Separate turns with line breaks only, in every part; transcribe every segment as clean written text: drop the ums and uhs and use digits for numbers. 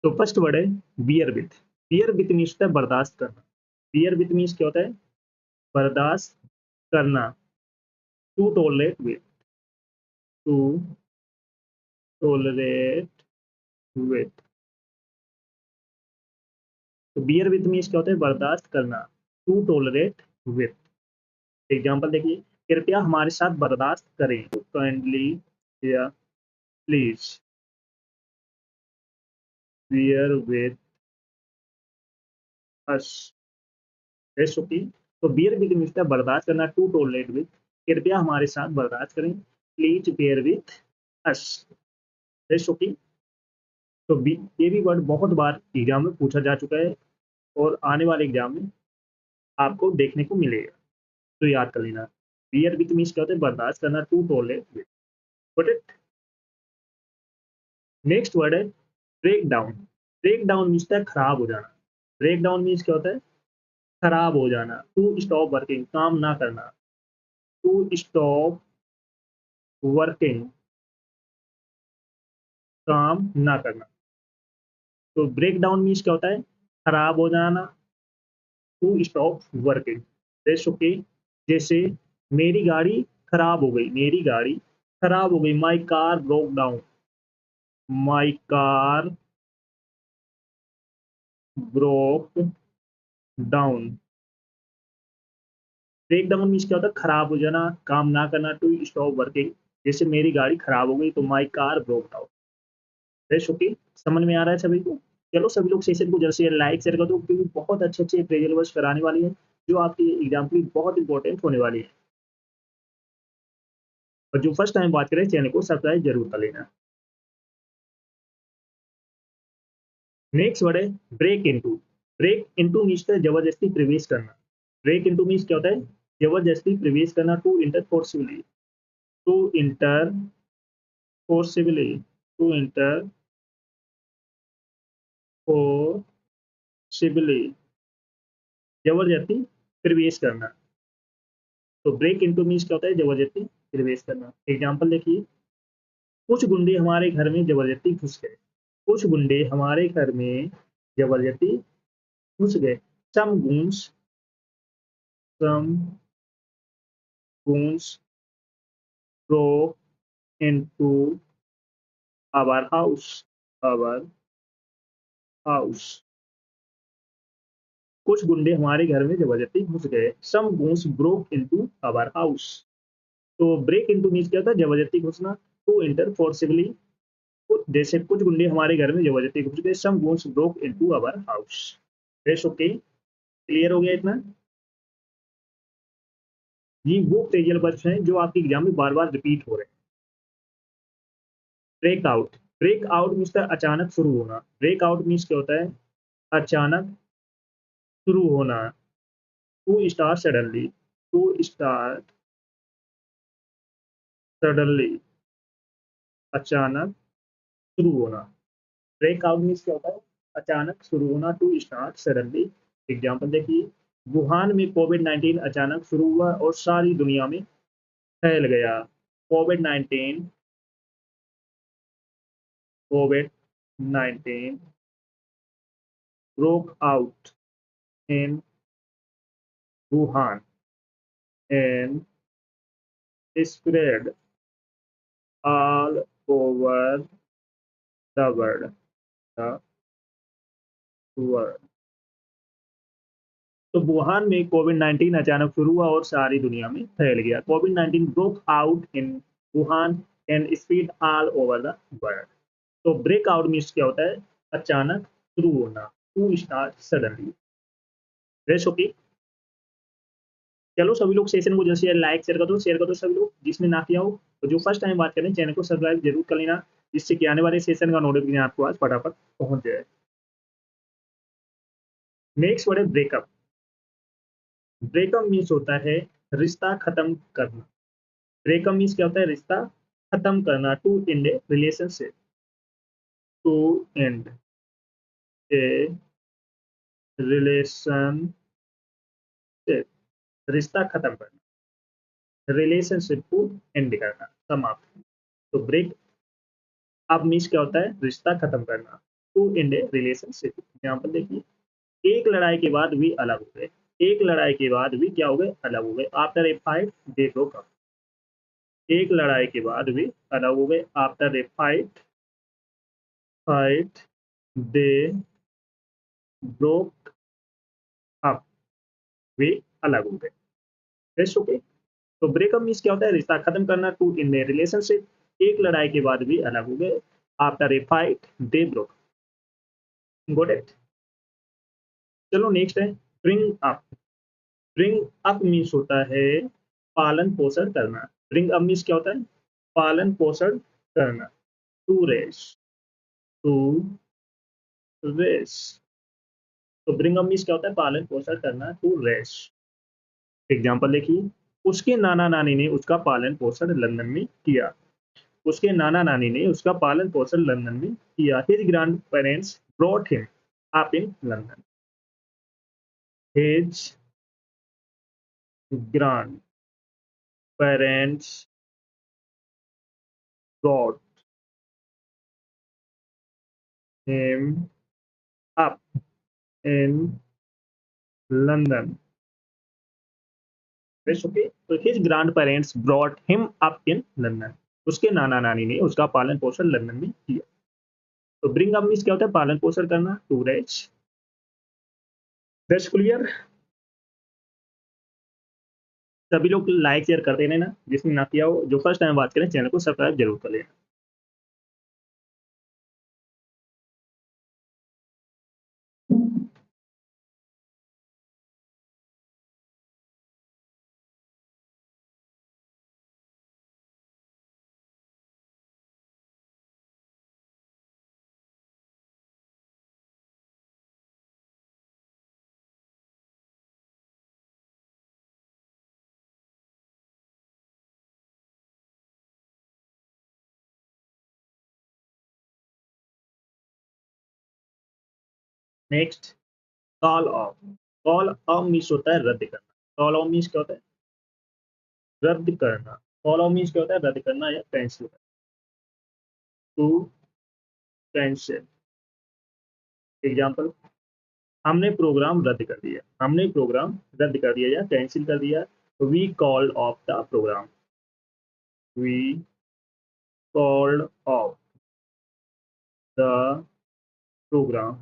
तो first word है beer with. Beer with means होता है बर्दाश्त करना। बियर विथ मीन्स क्या होता है? बर्दाश्त करना। To tolerate with, to tolerate with. तो बियर विथ मीन्स क्या होता है? बर्दाश्त करना। To tolerate with. एग्जाम्पल देखिए, कृपया हमारे साथ बर्दाश्त करें, काइंडली या please bear with us. Rest okay. तो बियर विथ मीन्स है बर्दाश्त करना, टू टॉलरेट विथ, कृपया हमारे साथ बर्दाश्त करें, please bear with us. Rest okay. तो ये भी वर्ड बहुत बार एग्जाम में पूछा जा चुका है और आने वाले एग्जाम में आपको देखने को मिलेगा, तो याद कर लेना। बियर विथ मीन्स क्या होता है? बर्दाश्त करना, to tolerate with. But it next word है break down. Break down means है खराब हो जाना। ब्रेक डाउन मीन्स क्या होता है? खराब हो जाना। टू स्टॉप वर्किंग, काम ना करना। टू स्टॉप वर्किंग, काम ना करना। तो ब्रेक डाउन मीन्स क्या होता है? खराब हो जाना। To stop working. जैसे ओके, जैसे मेरी गाड़ी खराब हो गई, मेरी गाड़ी खराब हो गई, my car broke down, my car broke down. Break down means क्या होता है? खराब हो जाना, काम ना करना। टू स्टॉप वर्किंग, जैसे मेरी गाड़ी खराब हो गई तो माई car broke down. Fresh okay. समझ में आ रहा है सभी को? चलो सभी लोग सेशन को जल्द से लाइक शेयर कर दो, क्योंकि बहुत अच्छे अच्छे प्रेजल वर्ष कराने वाली है जो आपकी एग्जाम के लिए बहुत इंपॉर्टेंट होने वाली है। और जो फर्स्ट टाइम बात करें, चैनल को सब्सक्राइब जरूर कर लेना। नेक्स्ट वर्ड है break into. Break into means है जबरदस्ती प्रवेश करना। ब्रेक इनटू मीन्स क्या होता है? जबरदस्ती प्रवेश करना। To enter forcibly, to enter forcibly, to enter forcibly, जबरदस्ती प्रवेश करना। तो ब्रेक इनटू मीन्स क्या होता है? जबरदस्ती प्रवेश करना। एग्जाम्पल देखिए, कुछ गुंडे हमारे घर में जबरदस्ती घुस गए। कुछ गुंडे हमारे घर में जबरदस्ती घुस गए। सम गुंस, सम गुंस broke into our house, our house। कुछ गुंडे हमारे घर में जबरदस्ती घुस गए। Some goons broke into our house। तो ब्रेक इनटू मीन्स क्या था? जबरदस्ती घुसना। टू इंटर फोर्सिबली, जैसे कुछ गुंडे हमारे घर में जबरदस्ती घुस गए। Some goons broke into our house। रेस ओके, क्लियर हो गया इतना? ये वो फ्रेजल वर्ड्स हैं जो आपके एग्जाम में बार बार रिपीट हो रहे हैं। Break out. Break out means अचानक शुरू होना। ब्रेक आउट मीन्स क्या होता है? अचानक शुरू होना। To start suddenly, to start suddenly, अचानक शुरू होना। ब्रेक आउट मीन्स क्या होता है? अचानक शुरू होना। To start suddenly. एग्जाम्पल देखिए, वुहान में कोविड-19 अचानक शुरू हुआ और सारी दुनिया में फैल गया। कोविड-19, कोविड-19 broke out in Wuhan and spread all over the world, the world। तो वुहान में कोविड-19 अचानक शुरू हुआ और सारी दुनिया में फैल गया। कोविड-19 broke out in Wuhan and spread all over the world. तो ब्रेक आउट मीन्स क्या होता है? अचानक शुरू होना। To start suddenly. Race okay. चलो सभी लोग सेशन को जैसे लाइक शेयर कर दो सभी लोग, जिसने ना किया हो। तो जो फर्स्ट टाइम बात करें, चैनल को सब्सक्राइब जरूर कर लेना, जिससे कि आने वाले सेशन का नोटिफिकेशन आपको आज फटाफट पहुंच जाए। नेक्स्ट वर्ड है ब्रेकअप। ब्रेकअप मीन्स होता है रिश्ता खत्म करना। ब्रेकअप मीन्स क्या होता है? रिश्ता खत्म करना। To end a relationship, to end a relationship, रिश्ता खत्म करना। रिलेशनशिप को एंड करना, समाप्त। तो ब्रेक अप मीन्स क्या होता है? रिश्ता खत्म करना। To end a relationship. Example देखिए, एक लड़ाई के बाद भी अलग हो गए। एक लड़ाई के बाद भी क्या हो गए, अलग हो गए। After a fight they broke up. एक लड़ाई के बाद भी अलग हो गए। After a fight fight they broke up, वे अलग हो गए। Yes, okay? तो ब्रेकअप मीन्स क्या होता है, रिश्ता खत्म करना। टू इन ए रिलेशनशिप, एक लड़ाई के बाद भी अलग हो गए। After a fight they broke. Got it. चलो नेक्स्ट है bring up. Bring up means होता है पालन पोषण करना। ब्रिंग अप मीन्स क्या होता है, पालन पोषण करना। To raise, to raise. तो ब्रिंग अप मीन्स क्या होता है, पालन पोषण करना। To race. एग्जाम्पल देखिए, उसके नाना नानी ने उसका पालन पोषण लंदन में किया। उसके नाना नानी ने उसका पालन पोषण लंदन में किया। His grandparents brought him up in London. His grandparents brought him up in London. Okay, तो his grandparents brought him up in London. उसके नाना नानी ने उसका पालन पोषण लंदन में किया। तो ब्रिंग अप मीन्स क्या होता है, पालन पोषण करना। To reach. That's clear. सभी लोग लाइक शेयर कर देना ना, जिसने ना किया हो। जो फर्स्ट टाइम बात करें, चैनल को सब्सक्राइब जरूर कर लेना। Next, call of. Call off means होता है रद्द करना। कॉल ऑफ मीन्स क्या होता है, रद्द करना। कॉल ऑफ मीन्स क्या होता है, रद्द करना या कैंसिल करना। To cancel. एग्जाम्पल, हमने प्रोग्राम रद्द कर दिया। हमने प्रोग्राम रद्द कर दिया या कैंसिल कर दिया। We called off the program. We called off the program.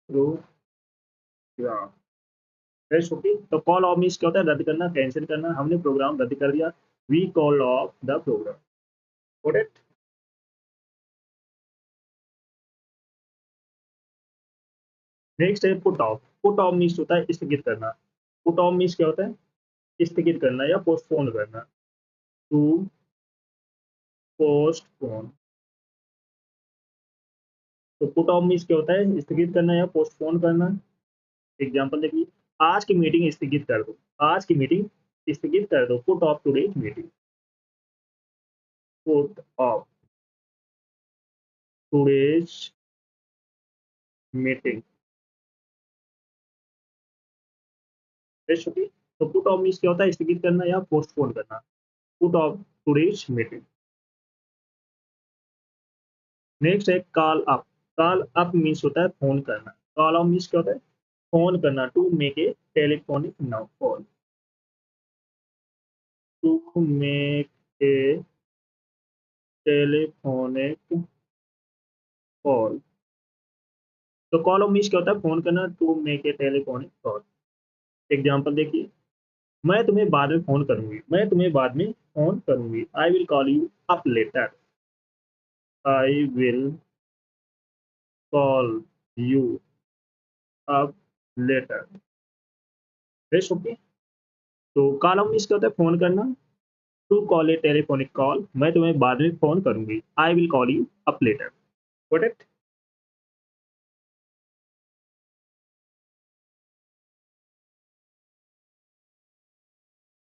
Program. Okay, तो कॉल ऑफ मीन्स क्या होता है, रद्द करना, कैंसिल करना। हमने प्रोग्राम रद्द कर दिया। We called off the programme. Got it. Next है put off. Put off means होता है स्थगित करना। पुट ऑफ मीन्स क्या होता है, स्थगित करना या पोस्टपोन करना। To postpone. तो पुट ऑफ मीन्स क्या होता है, स्थगित करना या पोस्टपोन करना। एग्जांपल देखिए, आज की मीटिंग स्थगित कर दो। आज की मीटिंग स्थगित कर दो। Put off today's meeting. Put off today's meeting. तो पुट ऑफ मीन्स क्या होता है, स्थगित करना या पोस्टपोन करना। Put off today's meeting. Next है call up. Call up means होता है फोन करना। कॉल अप मीन्स क्या होता है, फोन करना। To make a telephonic now call. To make a telephonic call. तो कॉल मीन्स क्या होता है, फोन करना। To make a telephonic call. Example देखिए, मैं तुम्हें बाद में फोन करूंगी। मैं तुम्हें बाद में फोन करूंगी। I will call you up later. I will call you up later. Okay, तो कॉल मीन्स क्या होता है, फोन करना। To call a telephonic call, मैं तुम्हें बाद में फोन करूंगी। I will call you up later. Got it.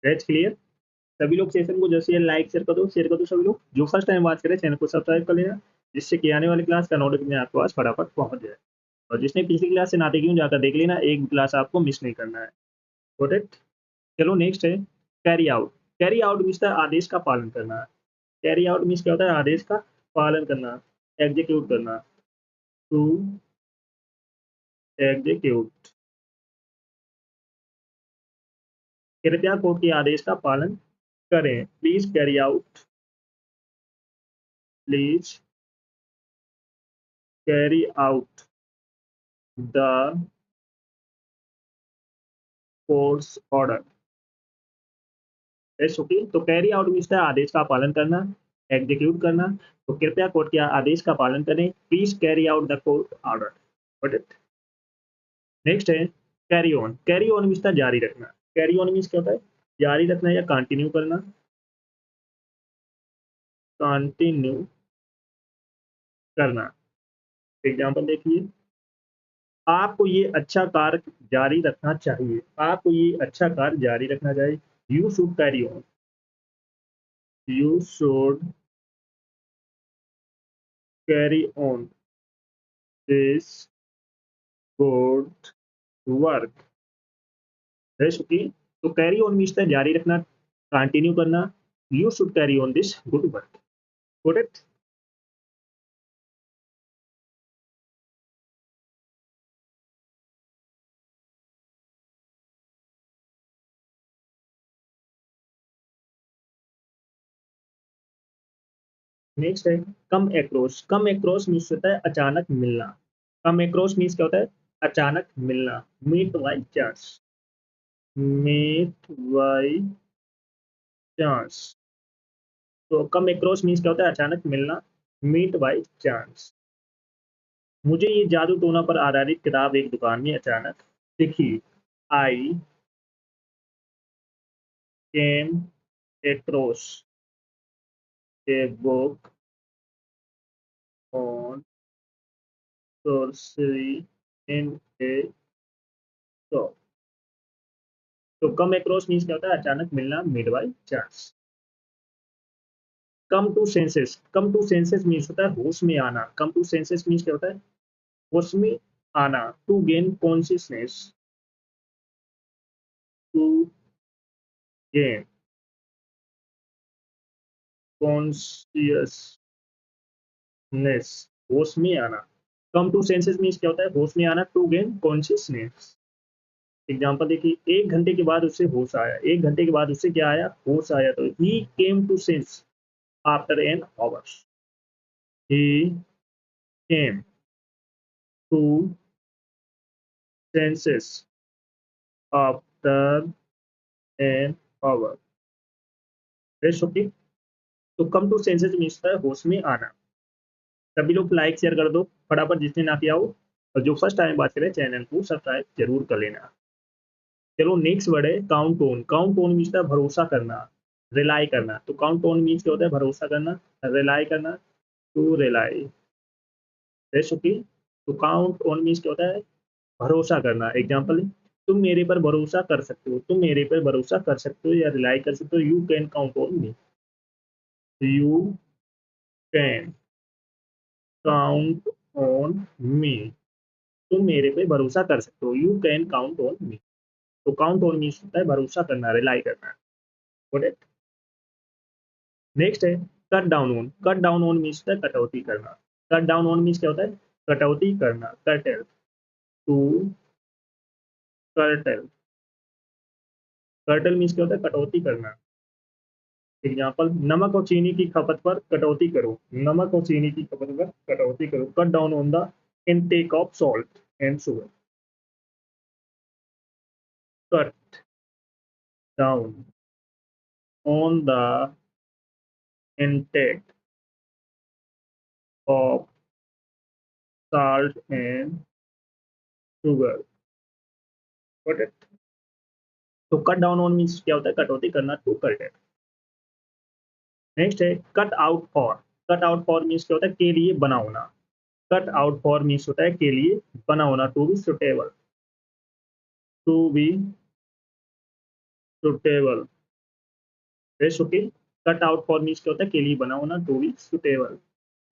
That's clear. सभी लोग सेशन को जैसे लाइक शेयर कर दो, शेयर कर दो। सभी लोग जो फर्स्ट टाइम बात करें, चैनल को सब्सक्राइब कर लेना, जिससे कि आने वाली क्लास का नोटिफिकेशन आपके पास फटाफट पहुंच जाए। और जिसने पिछली क्लास से नाते क्यों, जाकर देख लेना, एक भी क्लास आपको मिस नहीं करना है। Got it. चलो नेक्स्ट है carry out. Carry out means आदेश का पालन करना। कैरी आउट मीन्स क्या होता है, आदेश का पालन करना, एग्जीक्यूट करना। To execute. कृपया कोर्ट के आदेश का पालन करें। Please carry out. Please carry out the courts order. Okay, तो कैरी आउट मीन्स है आदेश का पालन करना, एग्जीक्यूट करना। तो कृपया कोर्ट के आदेश का पालन करें। Please carry out the court order. Got it. Next है carry on. Carry on means है जारी रखना। कैरी ऑन मीन्स क्या होता है? जारी रखना या कंटिन्यू करना। कंटिन्यू करना। एग्जाम्पल देखिए, आपको ये अच्छा कार्य जारी रखना चाहिए। आपको ये अच्छा कार्य जारी रखना चाहिए। You should carry on. You should carry on this good work. है सुखी। तो कैरी ऑन मीन्स है जारी रखना, कंटिन्यू करना। You should carry on this good work. Good it. Next है कम एक्रॉस। कम एक्रॉस मीन्स होता है अचानक मिलना। कम एक्रॉस मीन्स क्या होता है? अचानक मिलना। Meet by chance. Meet by chance. तो कम एक्रॉस मीन्स क्या होता है? अचानक मिलना। Meet by chance. मुझे ये जादू टोना पर आधारित किताब एक दुकान में अचानक दिखी। I came across a book on sorcery in a shop। तो कम एक्रॉस मीन्स क्या होता है? अचानक मिलना, meet by chance. Come to senses. Come to senses means होता है होश में आना। कम टू सेंसेस मीन्स क्या होता है? होश में आना। To gain consciousness. To gain consciousness. होश में आना। कम टू सेंसेस मीन्स क्या होता है? होश में आना। To gain consciousness. एग्जाम्पल देखिए, एक घंटे के बाद उससे होश आया। एक घंटे के बाद उससे क्या आया? होश आया। तो he came to sense after an hours. He came to senses after an hour। Okay. तो कम टू सेंसेस मीन्स है होश में आना। सभी लोग लाइक शेयर कर दो फटाफट जिसने ना किया हो। और जो फर्स्ट टाइम बात करें चैनल को सब्सक्राइब जरूर कर लेना। चलो नेक्स्ट वर्ड है count on. Count on means है भरोसा करना, रिलाई करना। तो काउंट ऑन मीन्स क्या होता है? भरोसा करना, रिलाई करना। To rely. ओके। तो काउंट ऑन मीन्स क्या होता है? भरोसा करना। एग्जाम्पल, तुम मेरे पर भरोसा कर सकते हो। तुम मेरे पर भरोसा कर सकते हो या रिलाई कर सकते हो। You can count on me. You can count on me. तुम मेरे पे भरोसा कर सकते हो। You can count on me. तो काउंट ऑन मीन्स होता है भरोसा करना, रिलाई करना। Got it. नेक्स्ट है cut down on. Cut down on means है कटौती करना। कट डाउन ऑन मीन्स क्या होता है? कटौती करना। Curtail. To curtail. Curtail means क्या होता है? कटौती करना। एग्जाम्पल, नमक और चीनी की खपत पर कटौती करो। नमक और चीनी की खपत पर कटौती करो। Cut down on the intake of salt and sugar. Cut down on the intake of salt and sugar. Got it. तो कट डाउन ऑन मीन्स क्या होता है? कटौती करना। To cut it. नेक्स्ट है cut out for. Cut out for means क्या होता है? के लिए बना होना। कट आउट फॉर मीन्स होता है के लिए बना होना। To be suitable. To be suitable. Okay. Cut out for means क्या होता है? के लिए बना होना। To be suitable.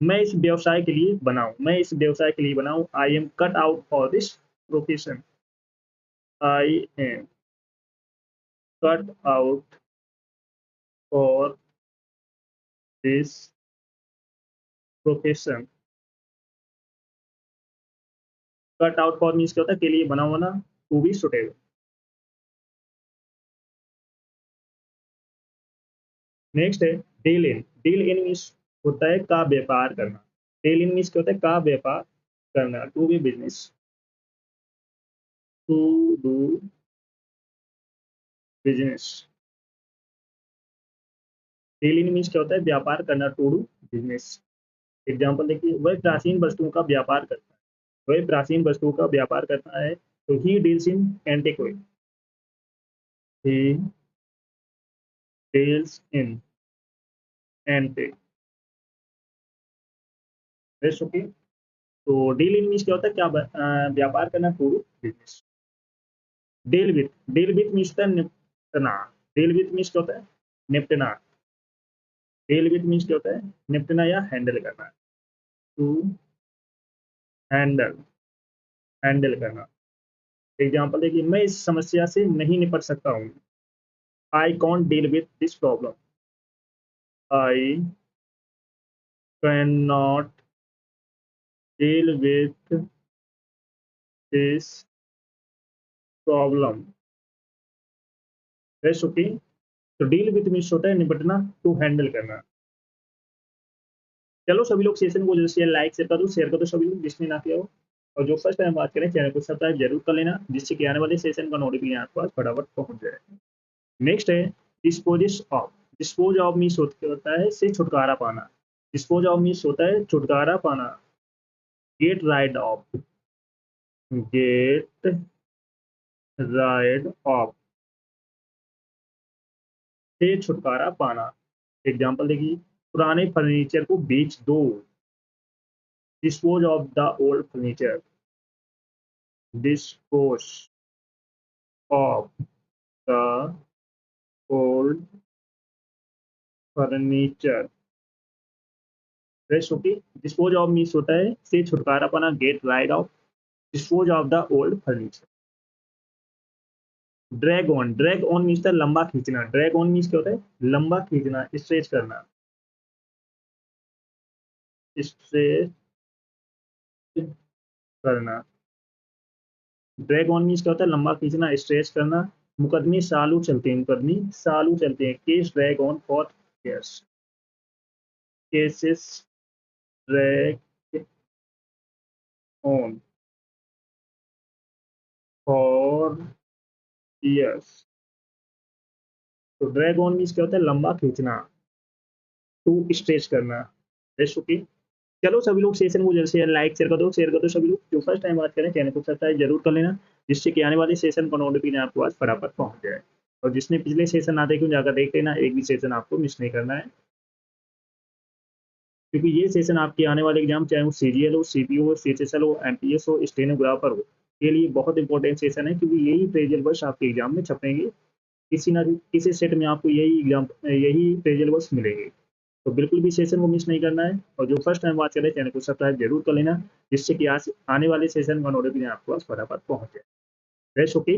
मैं इस व्यवसाय के लिए बनाऊं। मैं इस व्यवसाय के लिए बनाऊं। I am cut out for this profession. I am cut out for this profession. Cut out for means क्या होता है, के लिए बना होना, टू बी सुटेबल। नेक्स्ट है deal in. Deal in means होता है का व्यापार करना। डील इन मीन्स क्या होता है, का व्यापार करना, to be business, to do business. Deal in means क्या होता है, व्यापार करना, टू डू बिजनेस। एग्जाम्पल देखिए, वह प्राचीन वस्तुओं का व्यापार करता है, वह प्राचीन वस्तुओं का व्यापार करता है, तो he deals in antiquity, he deals in antiquity. Okay. तो डील इन मीन्स क्या होता है, क्या व्यापार करना, to do business. Deal with means होता है निपटना। डील विथ मीन्स क्या होता है, निपटना। डील विथ मीन्स क्या होता है, निपटना या हैंडल करना, टू हैंडल, हैंडल करना। एग्जाम्पल देखिए, मैं इस समस्या से नहीं निपट सकता हूँ, I can't deal with this problem, I can not deal with this problem. Okay. तो डील विथ मीन्स होता है निपटना, टू हैंडल करना। चलो सभी लोग सेशन को जैसे लाइक शेयर कर दो सभी लोग जिसने ना किया हो। और जो फर्स्ट टाइम बात करें, चैनल को सब्सक्राइब जरूर कर लेना, जिससे कि आने वाले सेशन का नोटिफिकेशन आपके पास फटाफट पहुंच जाए। नेक्स्ट है डिस्पोजिस ऑफ। डिस्पोज ऑफ मीन्स होता है से छुटकारा पाना। डिस्पोज ऑफ मीन्स होता है छुटकारा पाना। Get rid of, get rid of, से छुटकारा पाना। एग्जाम्पल देखिए, पुराने फर्नीचर को बेच दो, dispose of the old furniture, dispose of the old furniture. Okay. Dispose of means होता है से छुटकारा पाना, get rid of, dispose of the old furniture. Drag on. Drag on means लंबा खींचना। ड्रैग ऑन मीन्स क्या होता है, लंबा खींचना, स्ट्रेच करना, स्ट्रेच करना। ड्रैग ऑन मीन्स क्या होता है, लंबा खींचना, स्ट्रेच करना। मुकदमे सालों चलते हैं, मुकदमे सालों चलते हैं, case drag on for years, cases drag on for years। तो ड्रैग ऑन मीन्स क्या होता है, लंबा खींचना, टू स्ट्रेच करना। ओके। चलो सभी लोग सेशन को जैसे लाइक शेयर कर दो सभी लोग। जो फर्स्ट टाइम बात करें, चैनल को सब्सक्राइब जरूर कर लेना, जिससे कि आने वाले सेशन का नोटिफिकेशन आपके पास फटाफट पहुंच जाए। और जिसने पिछले सेशन ना देखे जाकर देख लेना, एक भी सेशन आपको मिस नहीं करना है, क्योंकि ये सेशन आपके आने वाले एग्जाम, चाहे वो सीजीएल हो, सीपीओ हो, सीएचएसएल हो, एमपीएस हो, स्टेनोग्राफर हो, के लिए बहुत इंपॉर्टेंट सेशन है, क्योंकि यही पेजल वर्ष आपके एग्जाम में छपेंगे। किसी ना किसी सेट में आपको यही एग्जाम, यही पेजल वर्ष मिलेंगे। तो बिल्कुल भी सेशन को मिस नहीं करना है। और जो फर्स्ट टाइम बात करें, चैनल को सब्सक्राइब जरूर कर लेना, जिससे कि आज आने वाले सेशन का नोटिफिकेशन आपके पास फटाफट पहुंच जाए। ओके।